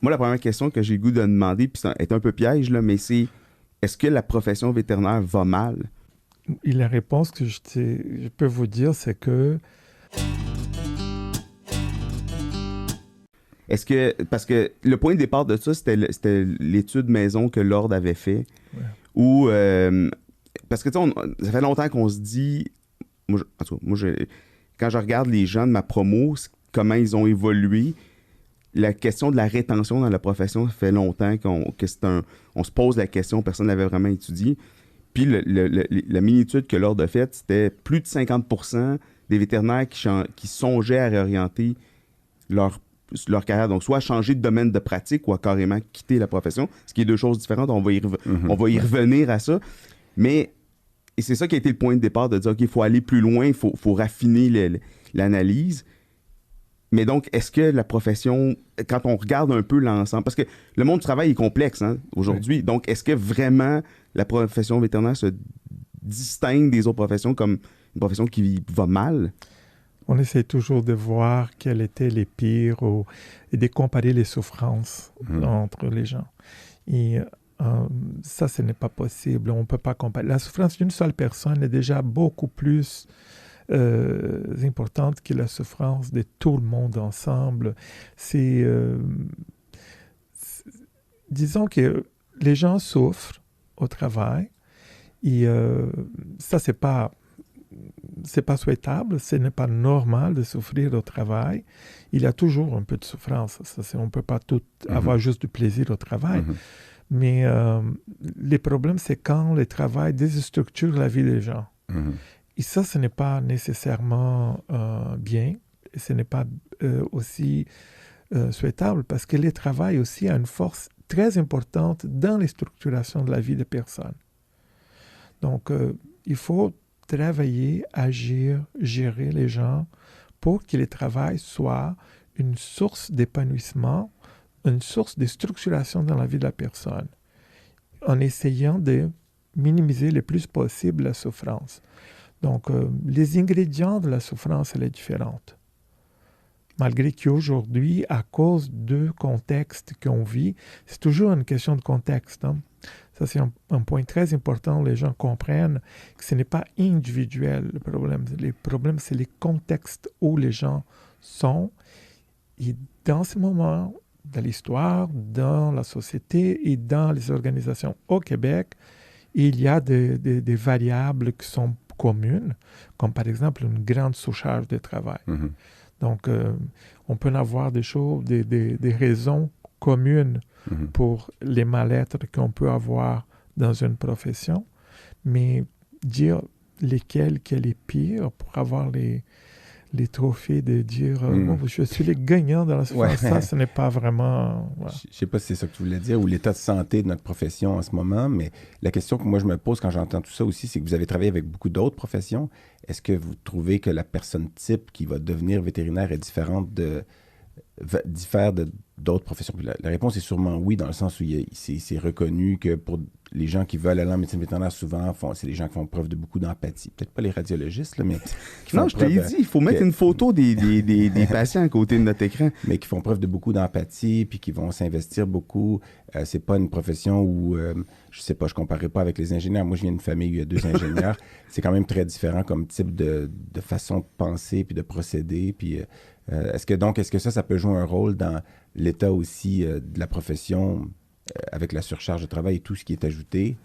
moi, la première question que j'ai le goût de demander, puis ça est un peu piège, là, mais c'est est-ce que la profession vétérinaire va mal? Et la réponse que je peux vous dire, c'est que Est-ce que. Parce que le point de départ de ça, c'était l'étude maison que l'Ordre avait fait. ouais, Où. Parce que, tu sais, ça fait longtemps qu'on se dit. En tout cas, quand je regarde les gens de ma promo, comment ils ont évolué, la question de la rétention dans la profession, ça fait longtemps que c'est on se pose la question, personne ne l'avait vraiment étudié. Puis la mini-étude que l'Ordre a faite, c'était plus de 50% des vétérinaires qui songeaient à réorienter leur carrière. Donc, soit à changer de domaine de pratique ou à carrément quitter la profession, ce qui est deux choses différentes. On va y revenir à ça. Mais, et c'est ça qui a été le point de départ, de dire, OK, il faut aller plus loin, il faut raffiner l'analyse. Mais donc, est-ce que la profession, quand on regarde un peu l'ensemble, parce que le monde du travail est complexe aujourd'hui, oui. donc est-ce que vraiment la profession vétérinaire se distingue des autres professions comme une profession qui va mal? On essaie toujours de voir quels étaient les pires et de comparer les souffrances entre les gens. Et ça, ce n'est pas possible. On ne peut pas comparer. La souffrance d'une seule personne est déjà beaucoup plus importante que la souffrance de tout le monde ensemble. Disons que les gens souffrent au travail et ça, c'est pas souhaitable, ce n'est pas normal de souffrir au travail. Il y a toujours un peu de souffrance. On ne peut pas tout avoir juste du plaisir au travail. Mais le problème, c'est quand le travail déstructure la vie des gens. Et ça, ce n'est pas nécessairement bien. Et ce n'est pas aussi souhaitable parce que le travail aussi a une force très importante dans les structurations de la vie des personnes. Donc, il faut travailler, agir, gérer les gens pour que le travail soit une source d'épanouissement, une source de structuration dans la vie de la personne, en essayant de minimiser le plus possible la souffrance. Donc, les ingrédients de la souffrance, elle est différente. Malgré qu'aujourd'hui, à cause du contexte qu'on vit, c'est toujours une question de contexte. Ça, c'est un point très important. Les gens comprennent que ce n'est pas individuel, le problème. Le problème, c'est les contextes où les gens sont. Et dans ce moment, dans l'histoire, dans la société et dans les organisations au Québec, il y a des variables qui sont communes, comme par exemple une grande surcharge de travail. Donc, on peut avoir des choses, des raisons communes pour les mal-être qu'on peut avoir dans une profession, mais dire lesquelles qu'elle est pire pour avoir les trophées de dire je suis le gagnant dans la souffrance, ça, ce n'est pas vraiment... Voilà. Je ne sais pas si c'est ça que tu voulais dire, ou l'état de santé de notre profession en ce moment, mais la question que moi je me pose quand j'entends tout ça aussi, c'est que vous avez travaillé avec beaucoup d'autres professions. Est-ce que vous trouvez que la personne type qui va devenir vétérinaire est diffère d'autres professions? La réponse est sûrement oui, dans le sens où c'est reconnu que pour les gens qui veulent aller en médecine vétérinaire, souvent, c'est les gens qui font preuve de beaucoup d'empathie. Peut-être pas les radiologistes, là, mais... Non, je t'ai dit, il faut mettre une photo des patients à côté de notre écran. Mais qui font preuve de beaucoup d'empathie, puis qui vont s'investir beaucoup. C'est pas une profession où, je sais pas, je comparerai pas avec les ingénieurs. Moi, je viens d'une famille où il y a 2 ingénieurs. C'est quand même très différent comme type de façon de penser, puis de procéder, puis... est-ce que ça peut jouer un rôle dans l'état aussi de la profession avec la surcharge de travail et tout ce qui est ajouté?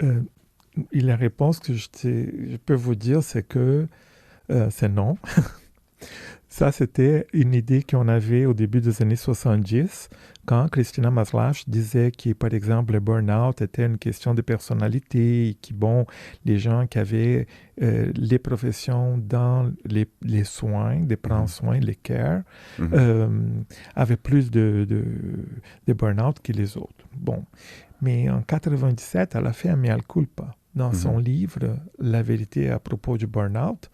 Et la réponse que je peux vous dire, c'est que c'est non. Ça, c'était une idée qu'on avait au début des années 70, quand Christina Maslach disait que, par exemple, le burn-out était une question de personnalité et que, les gens qui avaient les professions dans les soins, de prendre soin, les care, avaient plus de burn-out que les autres. Mais en 97, elle a fait un mea culpa. Dans son livre « La vérité à propos du burn-out »,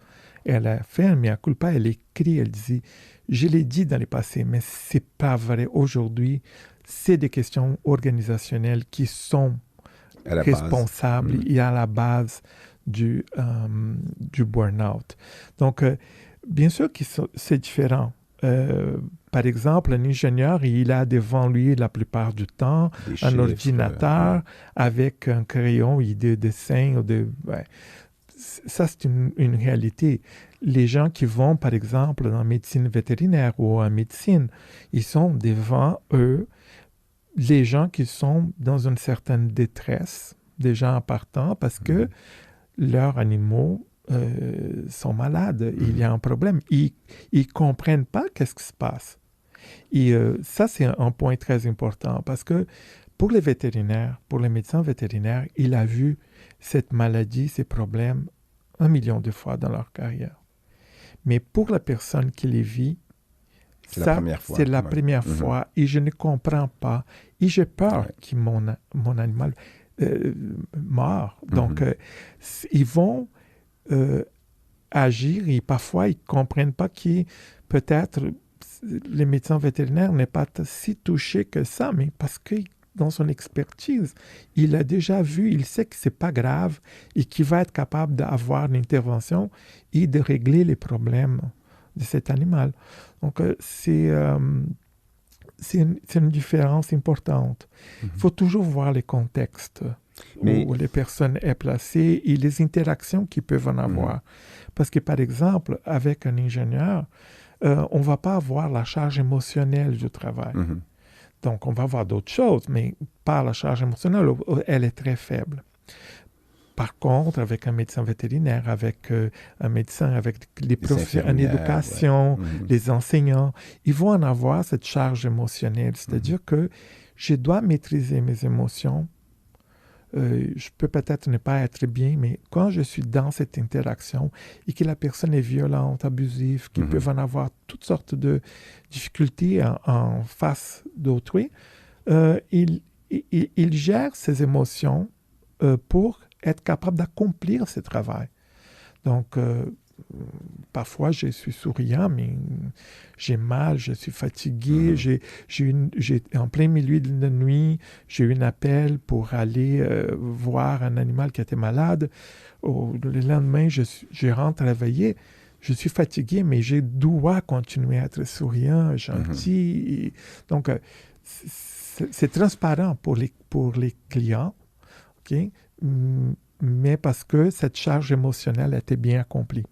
elle a fait un mea culpa, elle écrit, elle dit « Je l'ai dit dans le passé, mais c'est pas vrai. Aujourd'hui, c'est des questions organisationnelles qui sont responsables et à la base du burn-out. » Donc, bien sûr que c'est différent. par exemple, un ingénieur, il a devant lui la plupart du temps un ordinateur avec un crayon et des dessins. Ça, c'est une réalité. Les gens qui vont, par exemple, dans la médecine vétérinaire ou en médecine, ils sont devant eux les gens qui sont dans une certaine détresse, des gens partants, parce que leurs animaux sont malades. Il y a un problème. Ils ne comprennent pas qu'est-ce qui se passe. Et ça, c'est un point très important parce que pour les vétérinaires, pour les médecins vétérinaires, il a vu cette maladie, ces problèmes 1 million de fois dans leur carrière. Mais pour la personne qui les vit, c'est la première fois et je ne comprends pas. Et j'ai peur que mon animal meure. Donc, ils vont agir et parfois, ils ne comprennent pas que peut-être les médecins vétérinaires n'est pas si touchés que ça, mais parce que dans son expertise, il a déjà vu, il sait que ce n'est pas grave et qu'il va être capable d'avoir une intervention et de régler les problèmes de cet animal. Donc, c'est une différence importante. Il faut toujours voir les contextes où les personnes sont placées et les interactions qu'ils peuvent en avoir. Parce que, par exemple, avec un ingénieur, on ne va pas avoir la charge émotionnelle du travail. Donc, on va avoir d'autres choses, mais pas la charge émotionnelle, elle est très faible. Par contre, avec un médecin vétérinaire, avec un médecin, avec les professeurs en éducation, les enseignants, ils vont en avoir cette charge émotionnelle. C'est-à-dire que je dois maîtriser mes émotions. Je peux peut-être ne pas être bien, mais quand je suis dans cette interaction et que la personne est violente, abusive, qu'ils peuvent en avoir toutes sortes de difficultés en face d'autrui, il gère ses émotions pour être capable d'accomplir ce travail. Donc, parfois, je suis souriant, mais j'ai mal, je suis fatigué. J'ai en plein milieu de la nuit, j'ai eu un appel pour aller voir un animal qui était malade. Le lendemain, je rentre travailler. Je suis fatigué, mais je dois continuer à être souriant, gentil. Donc, c'est transparent pour les clients, OK? Mais parce que cette charge émotionnelle était bien accomplie.